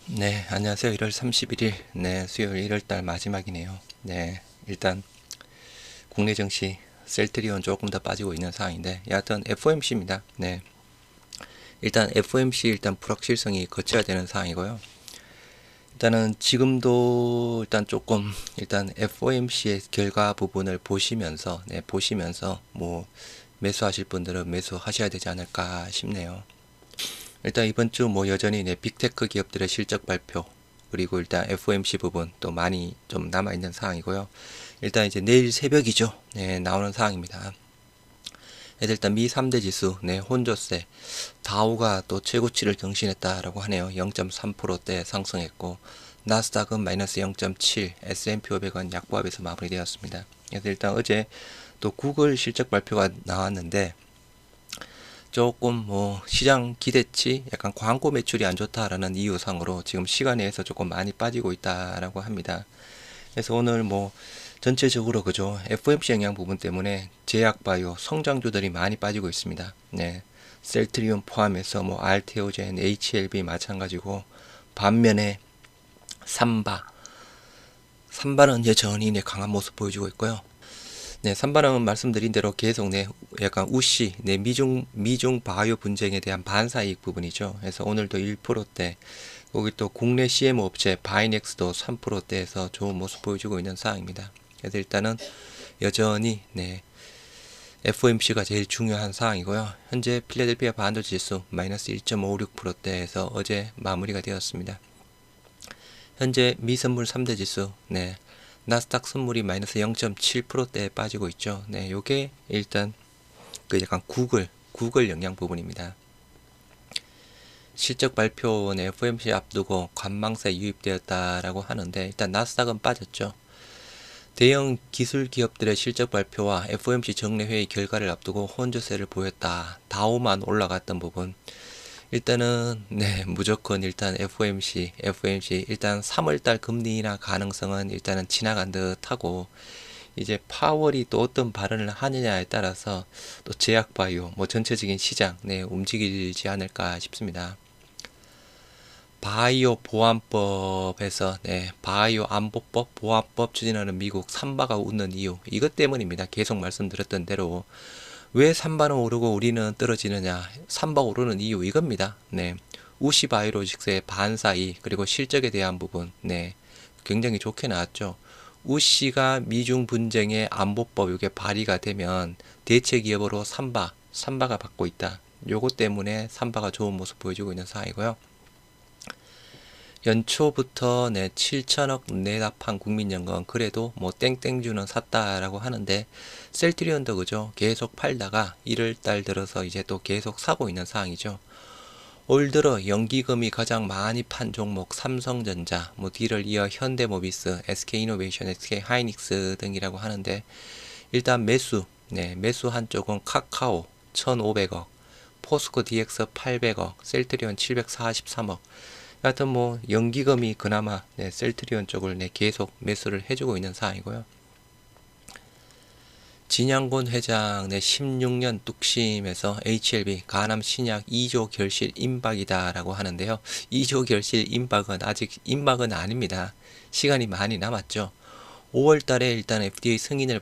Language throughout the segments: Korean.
네, 안녕하세요. 1월 31일, 네, 수요일 1월달 마지막이네요. 네, 일단 국내 증시 셀트리온 조금 더 빠지고 있는 상황인데, 여하튼 FOMC입니다. 네, 일단 FOMC 불확실성이 거쳐야 되는 상황이고요. 일단은 지금도 일단 FOMC의 결과 부분을 보시면서, 보시면서 뭐 매수하실 분들은 매수하셔야 되지 않을까 싶네요. 일단 이번 주 뭐 여전히 빅테크 기업들의 실적 발표, 그리고 일단 FOMC 부분 또 많이 좀 남아 있는 상황이고요. 일단 이제 내일 새벽이죠. 네, 나오는 상황입니다. 일단 미 3대 지수, 혼조세, 다우가 또 최고치를 경신했다라고 하네요. 0.3%대 상승했고, 나스닥은 마이너스 0.7, S&P 500은 약보합에서 마무리되었습니다. 그래서 일단 어제 또 구글 실적 발표가 나왔는데, 조금 뭐 시장 기대치 약간 광고 매출이 안 좋다라는 이유상으로 지금 시간에서 조금 많이 빠지고 있다라고 합니다. 그래서 오늘 뭐 전체적으로 그죠, FOMC 영향 부분 때문에 제약바이오 성장주들이 많이 빠지고 있습니다. 네, 셀트리온 포함해서 뭐 알테오젠, HLB 마찬가지고, 반면에 삼바, 삼바는 여전히 강한 모습 보여주고 있고요. 네, 삼바는 말씀드린 대로 계속 약간 우시, 미중 바이오 분쟁에 대한 반사이익 부분이죠. 그래서 오늘도 1%대, 거기 또 국내 CMO 업체 바이넥스도 3%대에서 좋은 모습 보여주고 있는 상황입니다. 그래서 일단은 여전히 FOMC가 제일 중요한 상황이고요. 현재 필라델피아 반도체 지수 마이너스 1.56%대에서 어제 마무리가 되었습니다. 현재 미선물 3대 지수, 나스닥 선물이 마이너스 0.7%대에 빠지고 있죠. 네, 요게 일단 그 약간 구글 영향 부분입니다. 실적 발표는 FOMC 앞두고 관망세 유입되었다라고 하는데, 일단 나스닥은 빠졌죠. 대형 기술 기업들의 실적 발표와 FOMC 정례회의 결과를 앞두고 혼조세를 보였다. 다우만 올라갔던 부분. 일단은 무조건 일단 FOMC 일단 3월달 금리 인하 가능성은 일단은 지나간 듯하고, 이제 파월이 또 어떤 발언을 하느냐에 따라서 또 제약바이오 뭐 전체적인 시장 움직이지 않을까 싶습니다. 바이오 보안법에서 바이오 안보법 보안법 추진하는 미국 삼바가 웃는 이유, 이것 때문입니다. 계속 말씀드렸던 대로 왜 삼바는 오르고 우리는 떨어지느냐, 삼바 오르는 이유 이겁니다. 우시 바이오로직스의 반사이, 그리고 실적에 대한 부분 굉장히 좋게 나왔죠. 우시가 미중 분쟁의 안보법 이게 발의가 되면 대체 기업으로 삼바가 받고 있다. 요것 때문에 삼바가 좋은 모습 보여주고 있는 상황이고요. 연초부터 7천억 내납한 국민연금, 그래도 뭐 땡땡주는 샀다라고 하는데, 셀트리온도 그죠, 계속 팔다가 1월달 들어서 이제 또 계속 사고 있는 상황이죠. 올 들어 연기금이 가장 많이 판 종목 삼성전자, 뭐 뒤를 이어 현대모비스, SK이노베이션, SK하이닉스 등이라고 하는데, 일단 매수 한쪽은 카카오 1,500억, 포스코 DX 800억, 셀트리온 743억. 하여튼 뭐 연기금이 그나마 셀트리온 쪽을 계속 매수를 해주고 있는 상황이고요. 진양곤 회장 16년 뚝심에서 HLB 가남 신약 2조 결실 임박이다라고 하는데요. 2조 결실 임박은 아직 임박은 아닙니다. 시간이 많이 남았죠. 5월 달에 일단 FDA 승인을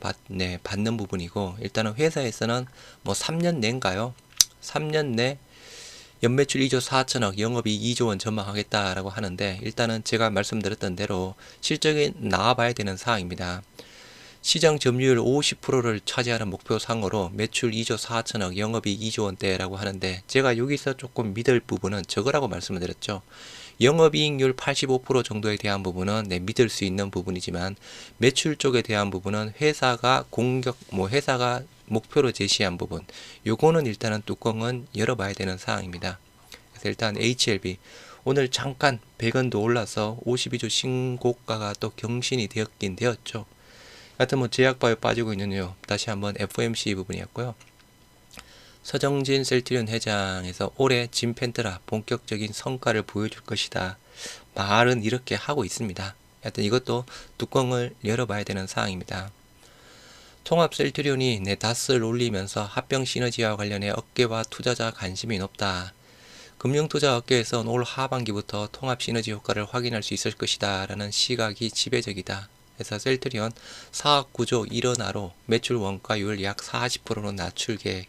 받는 부분이고, 일단은 회사에서는 뭐 3년 내인가요? 3년 내 연매출 2조 4천억, 영업이익 2조 원 전망하겠다라고 하는데, 일단은 제가 말씀드렸던 대로 실적이 나와봐야 되는 상황입니다. 시장 점유율 50%를 차지하는 목표상으로 매출 2조 4천억, 영업이익 2조 원대라고 하는데, 제가 여기서 조금 믿을 부분은 저거라고 말씀을 드렸죠. 영업이익률 85% 정도에 대한 부분은 믿을 수 있는 부분이지만, 매출 쪽에 대한 부분은 회사가 회사가 목표로 제시한 부분, 요거는 일단은 뚜껑은 열어봐야 되는 상황입니다. 그래서 일단 HLB 오늘 잠깐 100원도 올라서 52조 신고가가 또 경신이 되었긴 되었죠. 하여튼 뭐 제약바이오 빠지고 있는 이유, 다시 한번 FOMC 부분이었고요. 서정진 셀트리온 회장에서 올해 진펜트라 본격적인 성과를 보여줄 것이다, 말은 이렇게 하고 있습니다. 하여튼 이것도 뚜껑을 열어봐야 되는 상황입니다. 통합 셀트리온이 다스를 올리면서 합병 시너지와 관련해 업계와 투자자 관심이 높다. 금융투자업계에서는 올 하반기부터 통합 시너지 효과를 확인할 수 있을 것이다 라는 시각이 지배적이다. 그래서 셀트리온 사업 구조 일원화로 매출 원가율 약 40%로 낮출 계획.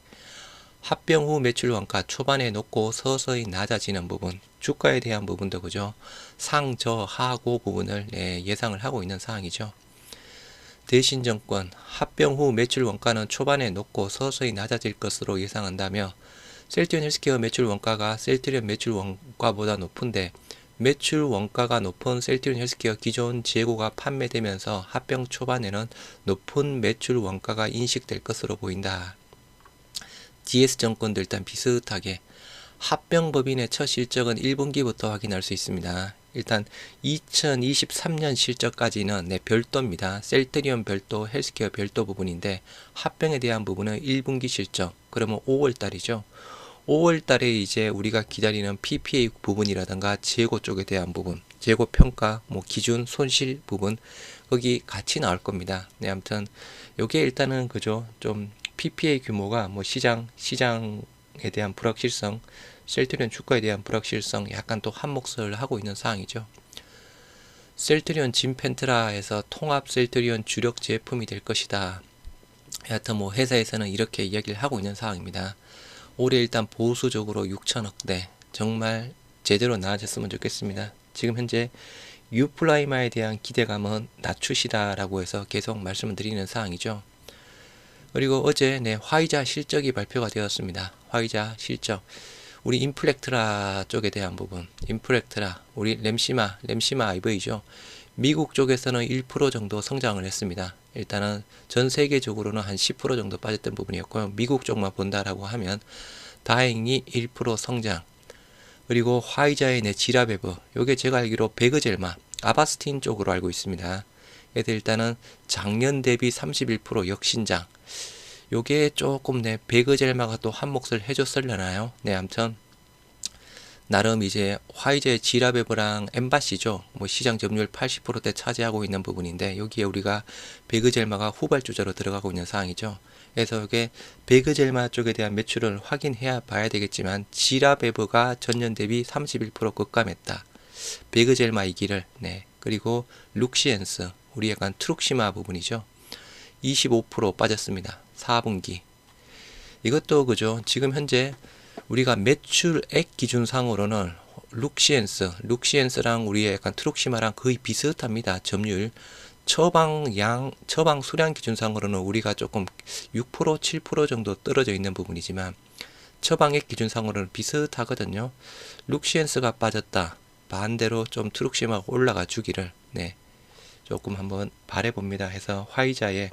합병 후 매출 원가 초반에 높고 서서히 낮아지는 부분, 주가에 대한 부분도 그죠. 상저하고 부분을 예상을 하고 있는 사항이죠. 대신증권 합병 후 매출 원가는 초반에 높고 서서히 낮아질 것으로 예상한다며 셀트리온 헬스케어 매출 원가가 셀트리온 매출 원가보다 높은데 매출 원가가 높은 셀트리온 헬스케어 기존 재고가 판매되면서 합병 초반에는 높은 매출 원가가 인식될 것으로 보인다. DS증권도 일단 비슷하게 합병법인의 첫 실적은 1분기부터 확인할 수 있습니다. 일단 2023년 실적까지는 별도입니다. 셀트리온 별도, 헬스케어 별도 부분인데 합병에 대한 부분은 1분기 실적, 그러면 5월달이죠. 5월달에 이제 우리가 기다리는 PPA 부분이라든가 재고 쪽에 대한 부분, 재고 평가, 기준, 손실 부분 거기 같이 나올 겁니다. 네, 아무튼 요게 일단은 그죠. 좀 PPA 규모가 시장에 대한 불확실성, 셀트리온 주가에 대한 불확실성 약간 또 한몫을 하고 있는 사항이죠. 셀트리온 진펜트라에서 통합 셀트리온 주력 제품이 될 것이다. 하여튼 회사에서는 이렇게 이야기를 하고 있는 사항입니다. 올해 일단 보수적으로 6천억대 정말 제대로 나아졌으면 좋겠습니다. 지금 현재 유플라이마에 대한 기대감은 낮추시다라고 해서 계속 말씀을 드리는 사항이죠. 그리고 어제 화이자 실적이 발표가 되었습니다. 화이자 실적 우리 인플렉트라 쪽에 대한 부분, 인플렉트라 우리 램시마 IV죠. 미국 쪽에서는 1% 정도 성장을 했습니다. 일단은 전 세계적으로는 한 10% 정도 빠졌던 부분이었고요. 미국 쪽만 본다라고 하면 다행히 1% 성장. 그리고 화이자의 지라베브, 요게 제가 알기로 베그젤마, 아바스틴 쪽으로 알고 있습니다. 그래서 일단은 작년 대비 31% 역신장. 요게 조금 베그젤마가 또 한몫을 해줬을려나요? 네, 아무튼 나름 이제 화이자의 지라베브랑 엠바시죠. 시장 점유율 80%대 차지하고 있는 부분인데 여기에 우리가 베그젤마가 후발주자로 들어가고 있는 상황이죠. 그래서 이게 베그젤마 쪽에 대한 매출을 확인해야 봐야 되겠지만 지라베브가 전년 대비 31% 급감했다. 베그젤마이기를 그리고 룩시엔스 우리 약간 트룩시마 부분이죠. 25% 빠졌습니다. 4분기. 이것도 그죠. 지금 현재 우리가 매출액 기준상으로는 룩시엔스랑 우리의 약간 트룩시마랑 거의 비슷합니다. 점유율. 처방 수량 기준상으로는 우리가 조금 6%, 7% 정도 떨어져 있는 부분이지만 처방액 기준상으로는 비슷하거든요. 룩시엔스가 빠졌다. 반대로 좀 트룩시마가 올라가 주기를 조금 한번 바래봅니다. 해서 화이자의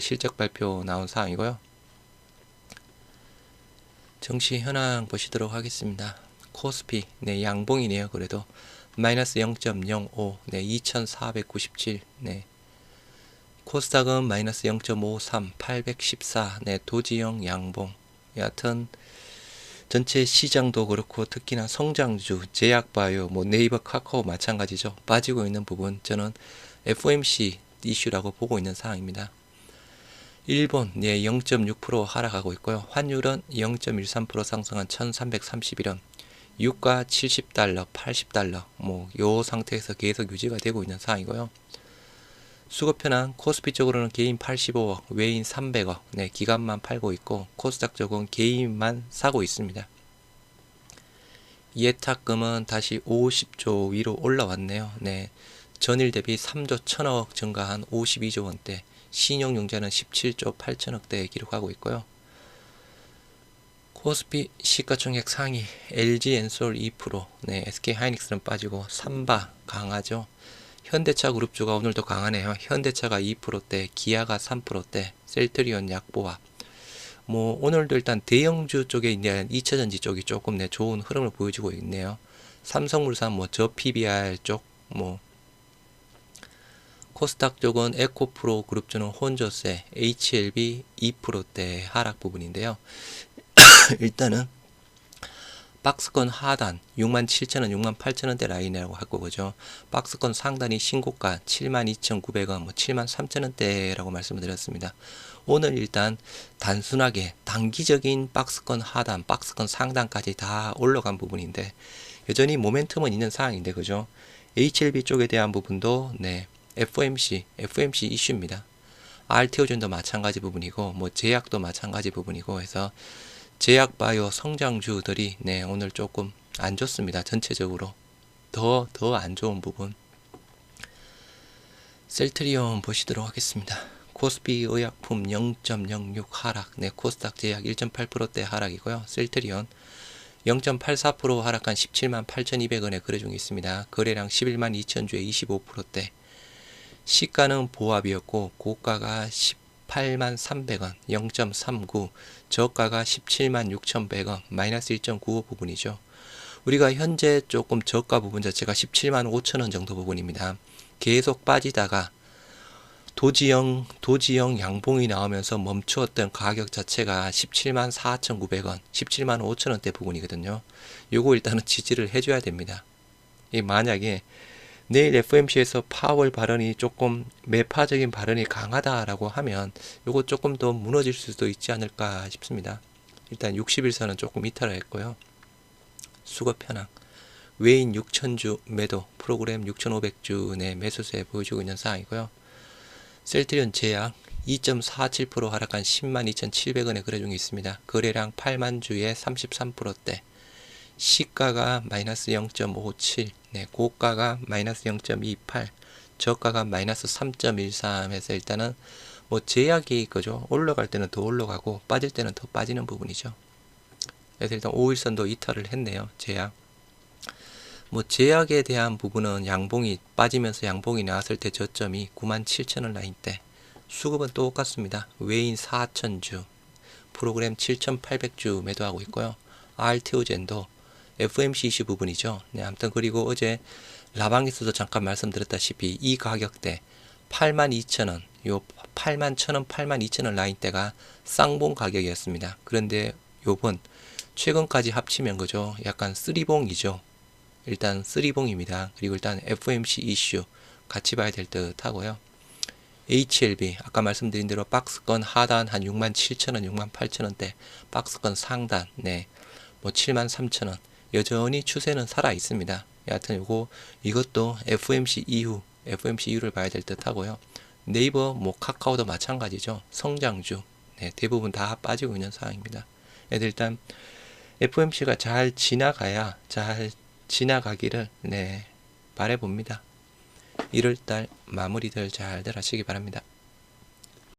실적 발표 나온 사항이고요. 정시 현황 보시도록 하겠습니다. 코스피 양봉이네요. 그래도 마이너스 0.05 2497 코스닥은 마이너스 0.53 814 도지형 양봉. 여하튼 전체 시장도 그렇고 특히나 성장주 제약바이오 네이버 카카오 마찬가지죠. 빠지고 있는 부분 저는 FOMC 이슈라고 보고 있는 상황입니다. 일본 0.6% 하락하고 있고요. 환율은 0.13% 상승한 1331원. 유가 70달러, 80달러. 요 상태에서 계속 유지가 되고 있는 상황이고요. 수급 현황 코스피 쪽으로는 개인 85억, 외인 300억. 기관만 팔고 있고 코스닥 쪽은 개인만 사고 있습니다. 예탁금은 다시 50조 위로 올라왔네요. 전일 대비 3조 1000억 증가한 52조 원대. 신용융자는 17조 8천억대 기록하고 있고요. 코스피 시가총액 상위 LG엔솔 2%, SK하이닉스는 빠지고 삼바 강하죠. 현대차 그룹주가 오늘도 강하네요. 현대차가 2%대, 기아가 3%대, 셀트리온 약보합. 오늘도 일단 대형주 쪽에 있는 2차전지 쪽이 조금 좋은 흐름을 보여주고 있네요. 삼성물산 저 PBR 쪽 코스닥 쪽은 에코프로 그룹주는 혼조세, HLB 2%대 하락 부분인데요. 일단은 박스권 하단 67,000원, 68,000원대 라인이라고 할 거죠. 박스권 상단이 신고가 72,900원, 73,000원대라고 말씀을 드렸습니다. 오늘 일단 단순하게 단기적인 박스권 하단, 박스권 상단까지 다 올라간 부분인데 여전히 모멘텀은 있는 상황인데 그죠? HLB 쪽에 대한 부분도 네, FOMC 이슈입니다. RTO전도 마찬가지 부분이고 뭐 제약도 마찬가지 부분이고 해서 제약 바이오 성장주들이 네, 오늘 조금 안 좋습니다. 전체적으로 더 안 좋은 부분. 셀트리온 보시도록 하겠습니다. 코스피 의약품 0.06 하락, 네, 코스닥 제약 1.8%대 하락이고요. 셀트리온 0.84% 하락한 17만 8,200원에 거래 중에 있습니다. 거래량 11만 2천주에 25%대. 시가는 보합이었고 고가가 18만 300원 0.39, 저가가 17만 6,100원 마이너스 1.95 부분이죠. 우리가 현재 조금 저가 부분 자체가 17만 5천원 정도 부분입니다. 계속 빠지다가 도지형 양봉이 나오면서 멈추었던 가격 자체가 17만 4,900원 17만 5천원대 부분이거든요. 요거 일단은 지지를 해줘야 됩니다. 만약에 내일 FOMC에서 파월 발언이 조금 매파적인 발언이 강하다라고 하면 요거 조금 더 무너질 수도 있지 않을까 싶습니다. 일단 60일선은 조금 이탈을 했고요. 수급 현황 외인 6,000주 매도 프로그램 6,500주 내 매수세 보여주고 있는 상황이고요. 셀트리온 제약 2.47% 하락한 10만 2,700원에 거래 중에 있습니다. 거래량 8만 주에 33%대. 시가가 마이너스 0.57, 네, 고가가 마이너스 0.28, 저가가 마이너스 3.13 해서 일단은 뭐 제약이 그죠? 올라갈 때는 더 올라가고 빠질 때는 더 빠지는 부분이죠. 그래서 일단 5일선도 이탈을 했네요. 제약. 뭐 제약에 대한 부분은 양봉이 빠지면서 양봉이 나왔을 때 저점이 97,000원 라인대. 수급은 똑같습니다. 외인 4,000주, 프로그램 7,800주 매도하고 있고요. RTO젠도 FOMC 이슈 부분이죠. 네, 아무튼 그리고 어제 라방에서도 잠깐 말씀드렸다시피 이 가격대 82,000원, 요 81,000원, 82,000원 라인대가 쌍봉 가격이었습니다. 그런데 요번 최근까지 합치면 그죠? 약간 쓰리봉이죠. 일단 쓰리봉입니다. 그리고 일단 FOMC 이슈 같이 봐야 될 듯 하고요. HLB 아까 말씀드린 대로 박스권 하단 한 67,000원, 68,000원대, 박스권 상단 네, 뭐 73,000원 여전히 추세는 살아 있습니다. 여하튼 이것도 FOMC 이후를 봐야 될 듯 하고요. 네이버 뭐 카카오도 마찬가지죠. 성장주 네, 대부분 다 빠지고 있는 상황입니다. 일단 FOMC가 잘 지나가기를 네, 바라봅니다. 1월달 마무리들 잘들 하시기 바랍니다.